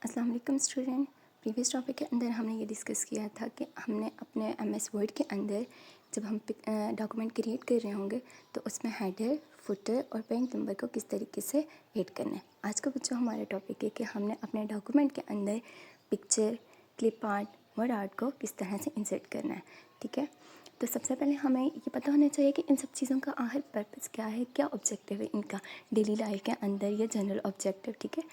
अस्सलाम वालेकुम student. Previous topic के अंदर हमने ये डिस्कस किया था कि हमने अपने एमएस वर्ड के अंदर जब हम डॉक्यूमेंट क्रिएट कर रहे होंगे तो उसमें हेडर, फुटर और पेज नंबर को किस तरीके से ऐड करना है। आज का बच्चों हमारा टॉपिक है कि हमने अपने डॉक्यूमेंट के अंदर picture, clip art, word art को किस तरह से इंसर्ट करना है। ठीक है, तो सबसे पहले हमें ये पता होना चाहिए कि इन सब चीज़ों का आखिर पर्पस क्या है, क्या ऑब्जेक्टिव है इनका डेली लाइफ के अंदर या जनरल ऑब्जेक्टिव। ठीक है,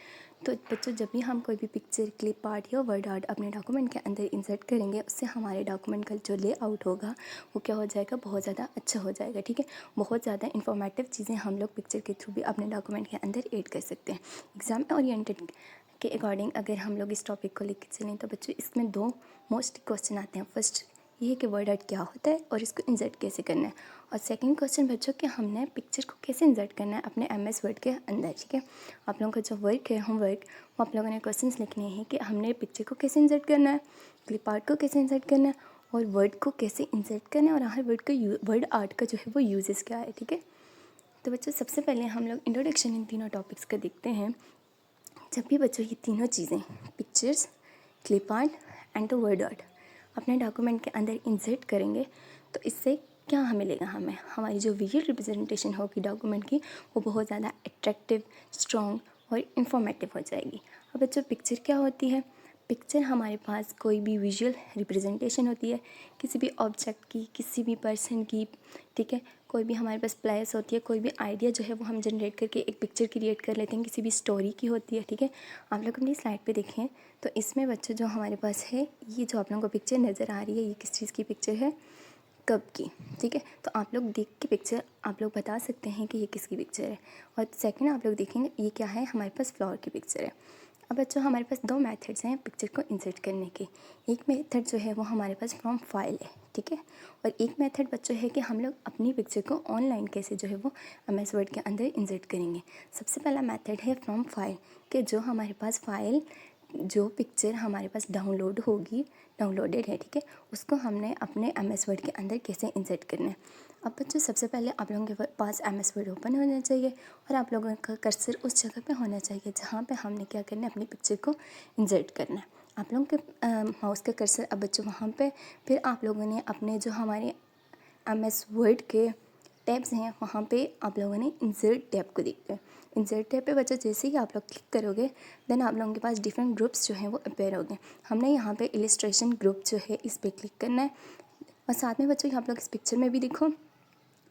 तो बच्चों जब भी हम कोई भी पिक्चर, क्लिप आर्ट या वर्ड आर्ट अपने डॉक्यूमेंट के अंदर इंसर्ट करेंगे, उससे हमारे डॉक्यूमेंट का जो लेआउट होगा वो क्या हो जाएगा, बहुत ज़्यादा अच्छा हो जाएगा। ठीक है, बहुत ज़्यादा इंफॉर्मेटिव चीज़ें हम लोग पिक्चर के थ्रू भी अपने डॉक्यूमेंट के अंदर ऐड कर सकते हैं। एग्ज़ाम ओरिएंटेड के अकॉर्डिंग अगर हम लोग इस टॉपिक को लेकर चलें तो बच्चों इसमें दो मोस्ट क्वेश्चन आते हैं। फर्स्ट ये है कि वर्ड आर्ट क्या होता है और इसको इंसर्ट कैसे करना है, और सेकंड क्वेश्चन बच्चों कि हमने पिक्चर को कैसे इंसर्ट करना है अपने एमएस वर्ड के अंदर। ठीक है, आप लोगों का जो वर्क है, होमवर्क, वो आप लोगों ने क्वेश्चंस लिखने हैं कि हमने पिक्चर को कैसे इंसर्ट करना है, क्लिप आर्ट को कैसे इंसर्ट करना है और वर्ड को कैसे इंसर्ट करना है, और हर वर्ड आर्ट का जो है वो यूजेस क्या है। ठीक है, तो बच्चों सबसे पहले हम लोग इंट्रोडक्शन इन तीनों टॉपिक्स का देखते हैं। जब भी बच्चों ये तीनों चीज़ें pictures, clip art and the word art अपने डॉक्यूमेंट के अंदर इंसर्ट करेंगे तो इससे क्या हमें मिलेगा, हमें हमारी जो विजुअल रिप्रेजेंटेशन होगी डॉक्यूमेंट की वो बहुत ज़्यादा अट्रैक्टिव, स्ट्रॉन्ग और इंफॉर्मेटिव हो जाएगी। अब बच्चों पिक्चर क्या होती है, पिक्चर हमारे पास कोई भी विजुअल रिप्रेजेंटेशन होती है किसी भी ऑब्जेक्ट की, किसी भी पर्सन की। ठीक है, कोई भी हमारे पास प्लेस होती है, कोई भी आइडिया जो है वो हम जनरेट करके एक पिक्चर क्रिएट कर लेते हैं, किसी भी स्टोरी की होती है। ठीक है, आप लोग अपनी स्लाइड पे देखें तो इसमें बच्चों जो हमारे पास है, ये जो आप लोगों को पिक्चर नज़र आ रही है ये किस चीज़ की पिक्चर है, कब की। ठीक है, तो आप लोग देख के पिक्चर आप लोग बता सकते हैं कि ये किसकी पिक्चर है। और सेकंड आप लोग देखेंगे ये क्या है, हमारे पास फ्लावर की पिक्चर है। अब बच्चों हमारे पास दो मेथड्स हैं पिक्चर को इंसर्ट करने के। एक मेथड जो है वो हमारे पास फ्रॉम फाइल है। ठीक है, और एक मेथड बच्चों है कि हम लोग अपनी पिक्चर को ऑनलाइन कैसे जो है वो एमएस वर्ड के अंदर इंसर्ट करेंगे। सबसे पहला मेथड है फ्रॉम फाइल, कि जो हमारे पास फाइल, जो पिक्चर हमारे पास डाउनलोड होगी, डाउनलोडेड है, ठीक है, उसको हमने अपने एमएस वर्ड के अंदर कैसे इंसर्ट करना है। अब बच्चों सबसे पहले आप लोगों के पास एमएस वर्ड ओपन होना चाहिए और आप लोगों का कर्सर उस जगह पे होना चाहिए जहाँ पे हमने क्या करना है, अपनी पिक्चर को इंसर्ट करना है। आप लोगों के माउस का कर्सर अब बच्चों वहाँ पे, फिर आप लोगों ने अपने जो हमारे एमएस वर्ड के टैब्स हैं वहाँ पे आप लोगों ने इंसर्ट टैब को देखते हैं। इंसर्ट टैब पे बच्चों जैसे ही आप लोग क्लिक करोगे देन आप लोगों के पास डिफरेंट ग्रुप्स जो हैं वो अपेयर होंगे। हमने यहाँ पे इलिस्ट्रेशन ग्रुप जो है इस पर क्लिक करना है, और साथ में बच्चों आप लोग इस पिक्चर में भी देखो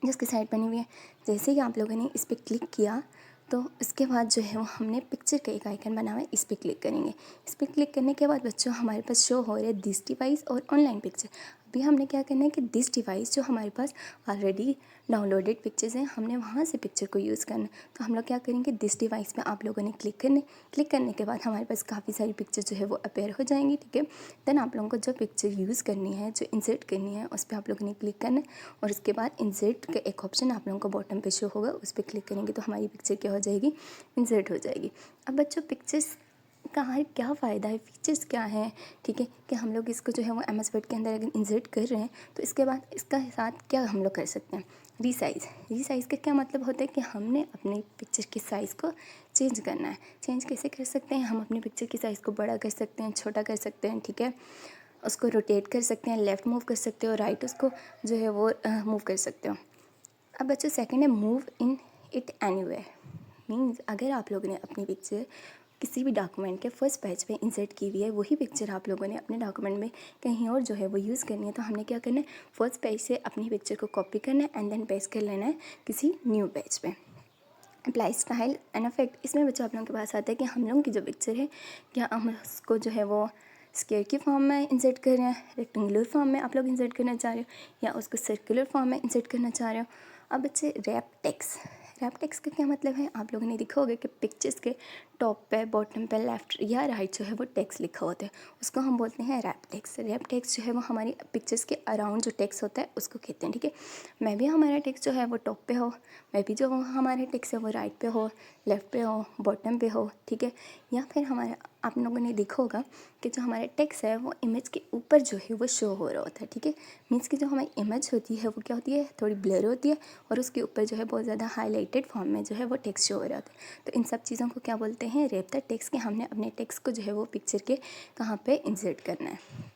जिसकी साइड बनी हुई है। जैसे ही आप लोगों ने इस पर क्लिक किया तो इसके बाद जो है वो हमने पिक्चर का एक आइकन बना हुआ है, इस पर क्लिक करेंगे। इस पर क्लिक करने के बाद बच्चों हमारे पास शो हो रहा है दिस डिवाइस और ऑनलाइन पिक्चर। अभी हमने क्या करना है कि दिस डिवाइस जो हमारे पास ऑलरेडी डाउनलोडेड पिक्चर्स हैं, हमने वहाँ से पिक्चर को यूज़ करना है। तो हम लोग क्या करेंगे, दिस डिवाइस पे आप लोगों ने क्लिक करने के बाद हमारे पास काफ़ी सारी पिक्चर जो है वो अपेयर हो जाएंगी। ठीक है, देन आप लोगों को जो पिक्चर यूज़ करनी है, जो इंसर्ट करनी है, उस पर आप लोगों ने क्लिक करना है, और उसके बाद इंसर्ट का एक ऑप्शन आप लोगों को बॉटम पे शो होगा, उस पर क्लिक करेंगे तो हमारी पिक्चर क्या हो जाएगी, इंसर्ट हो जाएगी। अब बच्चों पिक्चर्स का क्या फ़ायदा है, फीचर्स क्या हैं। ठीक है, कि हम लोग इसको जो है वो एमएस वर्ड के अंदर अगर इंसर्ट कर रहे हैं तो इसके बाद इसका साथ क्या हम लोग कर सकते हैं, रीसाइज़ का क्या मतलब होता है कि हमने अपनी पिक्चर की साइज़ को चेंज करना है। चेंज कैसे कर सकते हैं, हम अपनी पिक्चर की साइज़ को बड़ा कर सकते हैं, छोटा कर सकते हैं। ठीक है, उसको रोटेट कर सकते हैं, लेफ़्ट मूव कर सकते हो, राइट उसको जो है वो मूव कर सकते हो। अब बच्चों सेकंड है move in it anywhere. Means अगर आप लोगों ने अपनी पिक्चर किसी भी डॉक्यूमेंट के फर्स्ट पेज पे इंसर्ट की हुई है, वही पिक्चर आप लोगों ने अपने डॉक्यूमेंट में कहीं और जो है वो यूज़ करनी है, तो हमने क्या करना है, फर्स्ट पेज से अपनी पिक्चर को कॉपी करना है एंड देन पेस्ट कर लेना है किसी न्यू पेज पे। अप्लाई स्टाइल एंड इफेक्ट, इसमें बच्चों आप लोगों के पास आता है कि हम लोगों की जो पिक्चर है क्या हम उसको जो है वो स्क्वायर की फॉर्म में इंसर्ट कर रहे हैं, रेक्टेंगुलर फॉर्म में आप लोग इंसर्ट करना चाह रहे हो, या उसको सर्कुलर फॉर्म में इंसर्ट करना चाह रहे हो। अब बच्चे रैप टेक्स्ट का क्या मतलब है, आप लोगों ने देखा होगा कि पिक्चर्स के टॉप पे, बॉटम पे, लेफ्ट या राइट जो है वो टेक्स्ट लिखा होता है, उसको हम बोलते हैं रैप टेक्स्ट जो है वो हमारी पिक्चर्स के अराउंड जो टेक्स्ट होता है उसको कहते हैं। ठीक है, मैं भी हमारा टेक्स्ट जो है वो टॉप पे हो, मैं भी जो हमारा टेक्स्ट है वो राइट पे हो, लेफ़्ट पे हो, बॉटम पे हो। ठीक है, या फिर हमारे आप लोगों ने देखा होगा कि जो हमारा टेक्स्ट है वो इमेज के ऊपर जो है वो शो हो रहा होता है। ठीक है, मीन्स कि जो हमारी इमेज होती है वो क्या होती है, थोड़ी ब्लर होती है और उसके ऊपर जो है बहुत ज़्यादा हाईलाइटेड फॉर्मेटेड फॉर्म में जो है वो टेक्स्ट शो हो रहा होता है। तो इन सब चीज़ों को क्या बोलते हैं, रैप द टेक्स्ट, कि हमने अपने टेक्स्ट को जो है वो पिक्चर के कहाँ पे इंसर्ट करना है।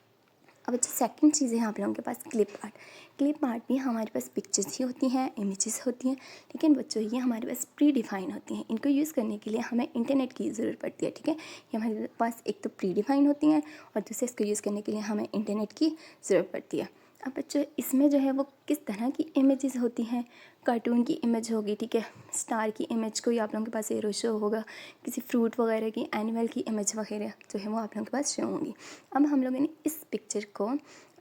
अब अच्छा सेकंड चीज़ है आप लोगों के पास क्लिप आर्ट। क्लिप आर्ट भी हमारे पास पिक्चर्स ही होती हैं, इमेजेस होती हैं, लेकिन बच्चों ये हमारे पास प्री डिफाइन होती हैं। इनको यूज़ करने के लिए हमें इंटरनेट की ज़रूरत पड़ती है, ठीक है। ये हमारे पास एक तो प्री डिफाइन होती हैं और दूसरे इसको यूज़ करने के लिए हमें इंटरनेट की ज़रूरत पड़ती है। अब बच्चों इसमें जो है वो किस तरह की इमेजेस होती हैं, कार्टून की इमेज होगी, ठीक है, स्टार की इमेज, कोई आप लोगों के पास एरो शो होगा, किसी फ्रूट वगैरह की, एनिमल की इमेज वगैरह जो है वो आप लोगों के पास शो होंगी। अब हम लोगों ने इस पिक्चर को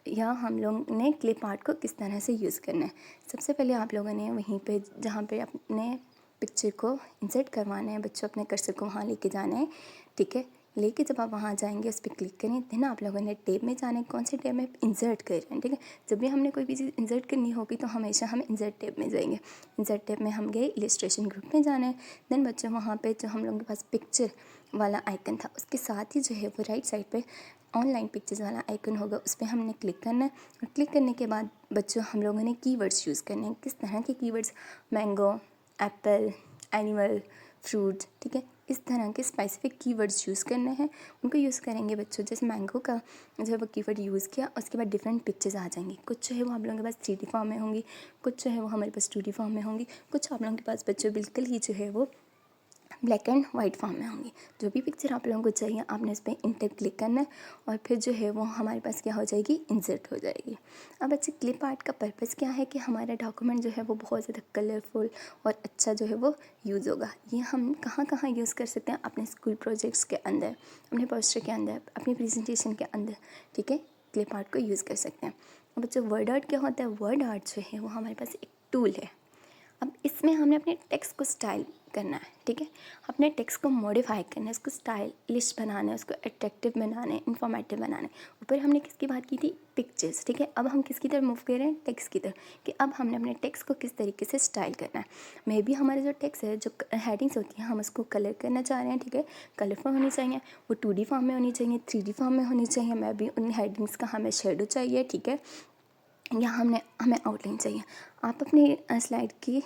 या हम लोग ने क्लिप आर्ट को किस तरह से यूज़ करना है। सबसे पहले आप लोगों ने वहीं पे जहाँ पे अपने पिक्चर को इंसर्ट करवाना है, बच्चों अपने कर्सर को वहाँ लेके जाना है, ठीक है। लेके जब आप वहाँ जाएंगे उस पर क्लिक करें, देन आप लोगों ने टैब में जाना है, कौन से टैब में इंसर्ट कर रहे हैं, ठीक है। जब भी हमने कोई भी चीज़ इंसर्ट करनी होगी तो हमेशा हम इंसर्ट टैब में जाएंगे। इंसर्ट टैब में हम गए, इलस्ट्रेशन ग्रुप में जाना है। देन बच्चों वहाँ पे जो हम लोगों के पास पिक्चर वाला आइकन था उसके साथ ही जो है वो राइट साइड पे ऑनलाइन पिक्चर्स वाला आइकन होगा, उस पर हमने क्लिक करना है। और क्लिक करने के बाद बच्चों हम लोगों ने कीवर्ड्स यूज़ करने हैं। किस तरह के keywords, mango, Apple, animal, fruit, ठीक है, इस तरह के स्पेसिफिक कीवर्ड्स यूज़ करने हैं। उनको यूज़ करेंगे बच्चों, जैसे मैंगो का जो है वो कीवर्ड यूज़ किया, उसके बाद डिफरेंट पिक्चर्स आ जाएंगी। कुछ जो है वो आप लोगों के पास 3D फॉर्म में होंगी, कुछ जो है वो हमारे पास 2D फॉर्म में होंगी, कुछ आप लोगों के पास बच्चों बिल्कुल ही जो है वो ब्लैक एंड वाइट फॉर्म में होंगी। जो भी पिक्चर आप लोगों को चाहिए आपने इस पर इंटर क्लिक करना है और फिर जो है वो हमारे पास क्या हो जाएगी, इंसर्ट हो जाएगी। अब अच्छे क्लिप आर्ट का पर्पज़ क्या है कि हमारा डॉक्यूमेंट जो है वो बहुत ज़्यादा कलरफुल और अच्छा जो है वो यूज़ होगा। ये हम कहाँ कहाँ यूज़ कर सकते हैं, अपने स्कूल प्रोजेक्ट्स के अंदर, अपने पोस्टर के अंदर, अपनी प्रेजेंटेशन के अंदर, ठीक है, क्लिप आर्ट को यूज़ कर सकते हैं। अब बच्चों वर्ड आर्ट क्या होता है, वर्ड आर्ट जो है वो हमारे पास एक टूल है। अब इसमें हमने अपने टेक्स्ट को स्टाइल करना है, ठीक है, अपने टेक्स्ट को मॉडिफाई करना है, उसको स्टाइलिश बनाना है, उसको अट्रैक्टिव बनाना है, इन्फॉर्मेटिव बनाना है। ऊपर हमने किसकी बात की थी, पिक्चर्स, ठीक है। अब हम किसकी तरफ मूव कर रहे हैं, टेक्स्ट की तरफ, कि अब हमने अपने टेक्स्ट को किस तरीके से स्टाइल करना है। मे बी हमारे जो टेक्स्ट है, जो हेडिंग्स होती हैं, हम उसको कलर करना चाह रहे हैं, ठीक है, कलरफुल होनी चाहिए, वो 2D फॉर्म में होनी चाहिए, 3D फॉर्म में होनी चाहिए। मे बी उन हेडिंग्स का हमें शेडो चाहिए, ठीक है, या हमें आउटलाइन चाहिए। आप अपनी स्लाइड की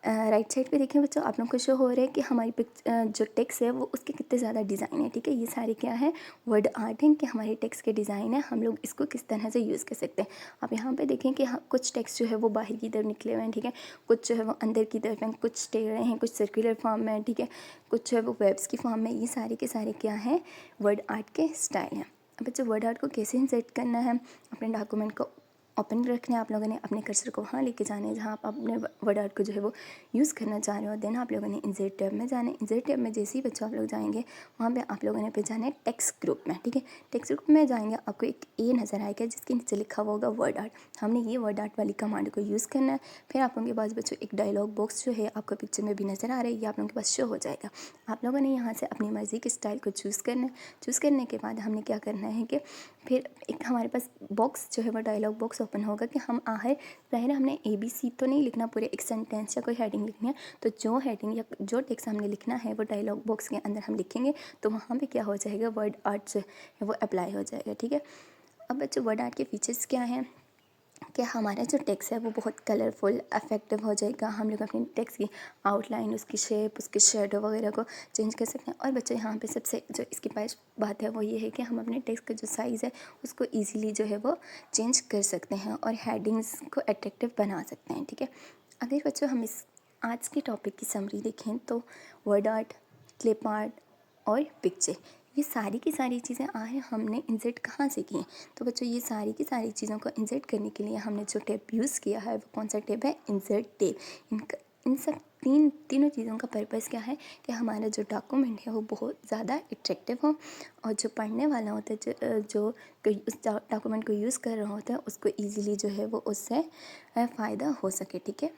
राइट साइड पे देखें बच्चों, आप लोगों को शो हो रहा है कि हमारी जो टेक्स्ट है वो उसके कितने ज़्यादा डिज़ाइन है, ठीक है। ये सारे क्या है, वर्ड आर्ट हैं कि हमारे टेक्स्ट के डिज़ाइन है, हम लोग इसको किस तरह से यूज़ कर सकते हैं। आप यहाँ पे देखें कि कुछ टेक्स्ट जो है वो बाहर की तरफ निकले हुए हैं, ठीक है, कुछ जो है वो अंदर की तरफ हैं, कुछ टेढ़े हैं, कुछ सर्कुलर फॉर्म में, ठीक है, कुछ जो है वो वेब्स की फॉर्म में। ये सारे के सारे क्या हैं, वर्ड आर्ट के स्टाइल हैं। अब बच्चों वर्ड आर्ट को कैसे इंसर्ट करना है, अपने डॉक्यूमेंट को ओपन रखना है, आप लोगों ने अपने कर्सर को वहाँ लेके जाना है जहाँ आप अपने वर्ड आर्ट को जो है वो यूज़ करना चाह रहे हो। देन आप लोगों ने इंसर्ट टैब में जाना है। इंसर्ट टैब में जैसे ही बच्चों आप लोग जाएंगे वहाँ पे आप लोगों ने पे जाना है टेक्स्ट ग्रुप में, ठीक है। टेक्स्ट ग्रुप में जाएंगे, आपको एक ए नज़र आएगा जिसके नीचे लिखा हुआ होगा वर्ड आर्ट। हमने ये वर्ड आर्ट वाली कमांड को यूज़ करना है। फिर आप लोगों के पास बच्चों एक डायलॉग बॉक्स जो है आपको पिक्चर में भी नज़र आ रहा है, ये आप लोगों के पास शो हो जाएगा। आप लोगों ने यहाँ से अपनी मर्ज़ी के स्टाइल को चूज़ करना है। चूज़ करने के बाद हमने क्या करना है कि फिर एक हमारे पास बॉक्स जो है वो डायलॉग बॉक्स ओपन होगा कि हम ज़ाहिर है हमने ABC तो नहीं लिखना, पूरे एक सेंटेंस या कोई हेडिंग लिखनी है, तो जो हेडिंग या जो टेक्स्ट हमने लिखना है वो डायलॉग बॉक्स के अंदर हम लिखेंगे, तो वहाँ पे क्या हो जाएगा, वर्ड आर्ट जो है वो अप्लाई हो जाएगा, ठीक है। अब बच्चों वर्ड आर्ट के फीचर्स क्या हैं कि हमारा जो टेक्स्ट है वो बहुत कलरफुल इफेक्टिव हो जाएगा। हम लोग अपनी टेक्स्ट की आउटलाइन, उसकी शेप, उसके शेडो वगैरह को चेंज कर सकते हैं। और बच्चों यहाँ पे सबसे जो इसकी पास बात है वो ये है कि हम अपने टेक्स्ट का जो साइज़ है उसको ईज़िली जो है वो चेंज कर सकते हैं और हेडिंग्स को अट्रैक्टिव बना सकते हैं, ठीक है। अगर बच्चों हम इस आज के टॉपिक की समरी देखें तो वर्ड आर्ट, क्लिप आर्ट और पिक्चर, ये सारी की सारी चीज़ें हमने इंसर्ट कहाँ से की हैं। तो बच्चों ये सारी की सारी चीज़ों को इंसर्ट करने के लिए हमने जो टैब यूज़ किया है वो कौन सा टैब है, इंसर्ट टैब। इन सब तीनों चीज़ों का पर्पज़ क्या है कि हमारा जो डॉक्यूमेंट है वो बहुत ज़्यादा अट्रैक्टिव हो और जो पढ़ने वाला होता है, जो कोई उस डॉक्यूमेंट को यूज़ कर रहा होता है, उसको ईज़िली जो है वो उससे फ़ायदा हो सके, ठीक है।